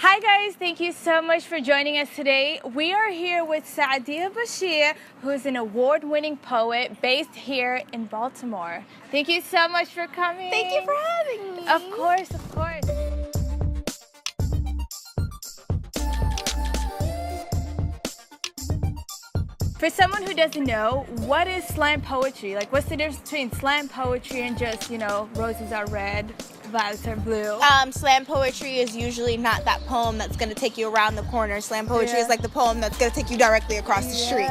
Hi guys, thank you so much for joining us today. We are here with Sadiyah Bashir, who is an award-winning poet based here in Baltimore. Thank you so much for coming. Thank you for having me. Of course, of course. For someone who doesn't know, what is slam poetry? Like, what's the difference between slam poetry and just, roses are red, violets are blue? Slam poetry is usually not that poem that's going to take you around the corner. Slam poetry is like the poem that's going to take you directly across the street.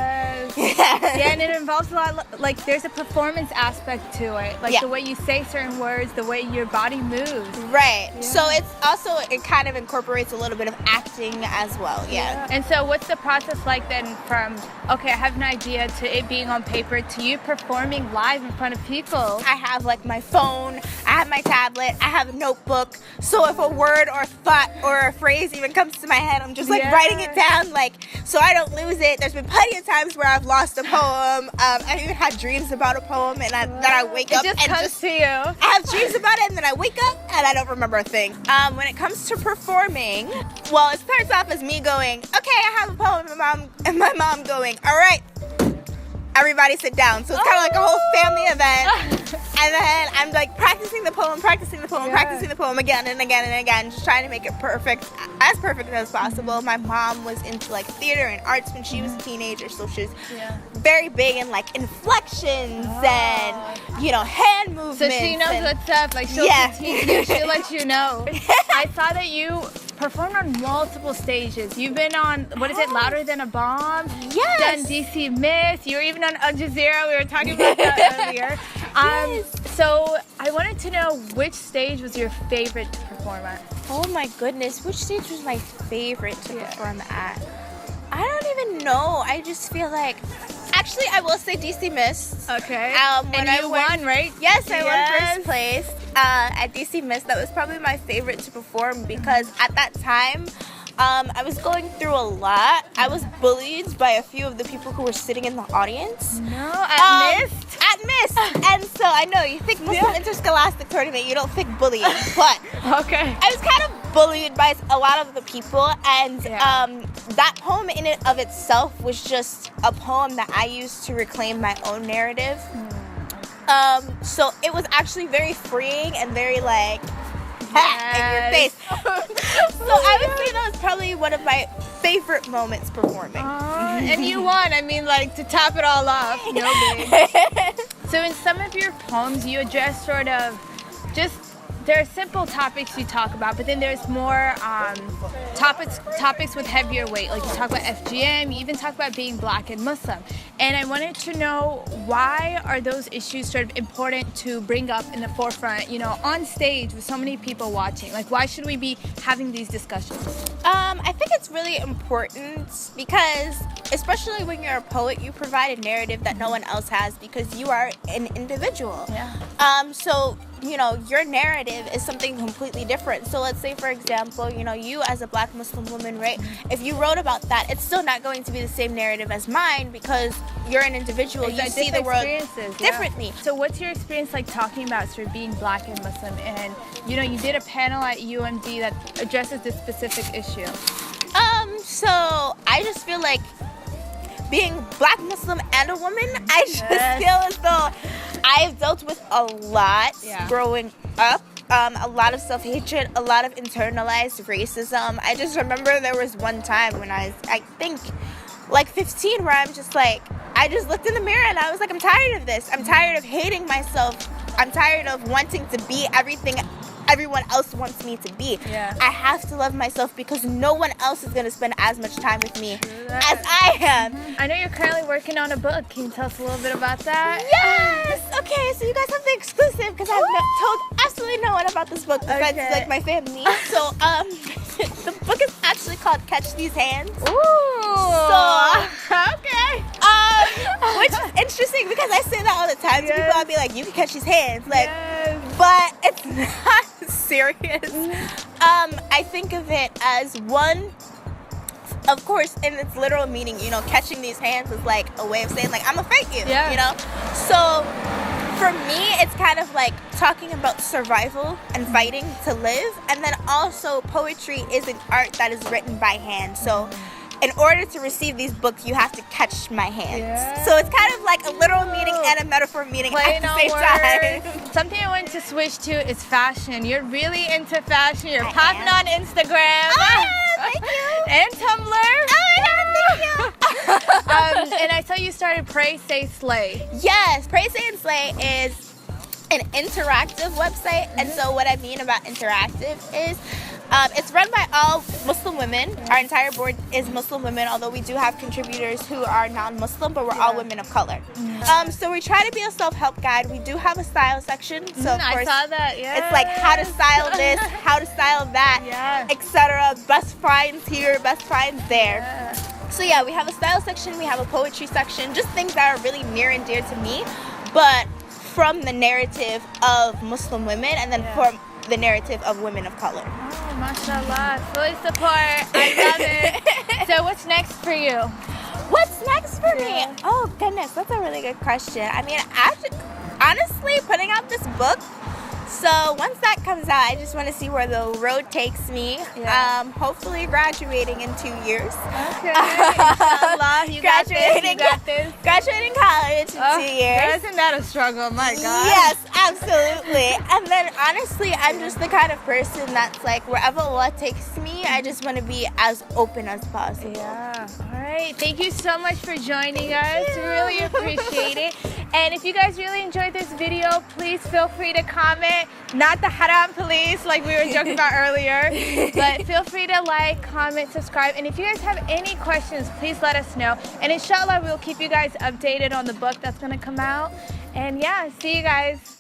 Yeah, and it involves a lot, like there's a performance aspect to it. Like the way you say certain words, the way your body moves. Right. Yeah. So it's also, it kind of incorporates a little bit of acting as well. Yeah. And so what's the process like then from, okay, I have an idea, to it being on paper, to you performing live in front of people? I have like my phone, I have my tablet, I have a notebook. So if a word or thought or a phrase even comes to my head, I'm just like writing it down, like, so I don't lose it. There's been plenty of times where I've lost a poem. I've even had dreams about a poem and then I wake up and just to you. I have dreams about it and then I wake up and I don't remember a thing. When it comes to performing, well, it starts off as me going, okay, I have a poem, and my mom going, all right, everybody sit down. So it's kind of like a whole family event. And then I'm like practicing the poem again and again and again, just trying to make it perfect as possible. My mom was into like theater and arts when she was a teenager, so she was very big in like inflections and hand movements. So she knows what's up. Like she'll teach you, she'll let you know. I saw that you performed on multiple stages. You've been on, what is it, Louder Than a Bomb? Yes. Done DC Miss. You were even on Al Jazeera. We were talking about that earlier. So I wanted to know, which stage was your favorite to perform at? Oh my goodness, which stage was my favorite to perform at? I don't even know. I just feel like, actually, I will say DC Miss. Okay. When and you won, right? Yes, I won first place at DC Miss. That was probably my favorite to perform because at that time, I was going through a lot. I was bullied by a few of the people who were sitting in the audience. No, at Miss? At Miss. And so I know, you think Muslim Interscholastic Tournament, you don't think bullying, but okay. I was kind of bullied by a lot of the people, and that poem in and of itself was just a poem that I used to reclaim my own narrative. So it was actually very freeing and very like, in your face. So I would say that was probably one of my favorite moments performing. And you won. I mean, like, to top it all off. No big. So in some of your poems, you address sort of just, there are simple topics you talk about, but then there's more topics with heavier weight. Like you talk about FGM, you even talk about being Black and Muslim. And I wanted to know, why are those issues sort of important to bring up in the forefront, on stage with so many people watching? Like, why should we be having these discussions? I think it's really important because, especially when you're a poet, you provide a narrative that no one else has because you are an individual. So your narrative is something completely different. So let's say, for example, you as a Black Muslim woman, right? If you wrote about that, it's still not going to be the same narrative as mine because you're an individual. You see the world differently. So what's your experience like talking about sort of being Black and Muslim? And, you did a panel at UMD that addresses this specific issue. So I just feel like being Black, Muslim, and a woman, I just feel as though I've dealt with a lot growing up. A lot of self-hatred, a lot of internalized racism. I just remember there was one time when I think, like 15, where I'm just like, I just looked in the mirror and I was like, I'm tired of this. I'm tired of hating myself. I'm tired of wanting to be everything everyone else wants me to be. I have to love myself because no one else is going to spend as much time with me as I am. I know you're currently working on a book. Can you tell us a little bit about that? Yes! Okay, so you guys have the exclusive because I've told absolutely no one about this book besides like my family. So the book is actually called Catch These Hands. Ooh! So, okay. Which is interesting because I say that all the time to people. I'll be like, you can catch these hands. Like, but it's not serious. I think of it as one, of course, in its literal meaning, catching these hands is like a way of saying like, I'm gonna fight you, So For me, it's kind of like talking about survival and fighting to live, and then also poetry is an art that is written by hand. So in order to receive these books, you have to catch my hands. Yeah. So it's kind of like a literal meaning and a metaphor meaning at the same time. Something I want to switch to is fashion. You're really into fashion. You're I popping am. on Instagram. Thank you. And Tumblr. Oh my God, thank you. And I saw you started Pray, Say, Slay. Yes, Pray, Say, and Slay is an interactive website. And so what I mean about interactive is it's run by all Muslim women. Our entire board is Muslim women, although we do have contributors who are non-Muslim, but we're all women of color. So we try to be a self-help guide. We do have a style section. So of course, I saw that, yeah. it's like how to style this, how to style that, etc. Best finds here, best finds there. So yeah, we have a style section, we have a poetry section, just things that are really near and dear to me, but from the narrative of Muslim women and then from the narrative of women of color. Oh, mashallah. Fully support. I love it. So what's next for you? What's next for me? Oh goodness, that's a really good question. I mean, honestly, putting out this book, so once that comes out, I just want to see where the road takes me. Hopefully graduating in 2 years. Okay. Inshallah, you got this. You got this. Graduating college in 2 years. Isn't that a struggle? My God. Yes, absolutely. And then honestly, I'm just the kind of person that's like, wherever Allah takes me, I just want to be as open as possible. Yeah. All right. Thank you so much for joining us. We really appreciate it. And if you guys really enjoyed this video, please feel free to comment. Not the haram police like we were joking about earlier, but feel free to like, comment, subscribe. And if you guys have any questions, please let us know. And inshallah, we'll keep you guys updated on the book that's going to come out. And yeah, see you guys.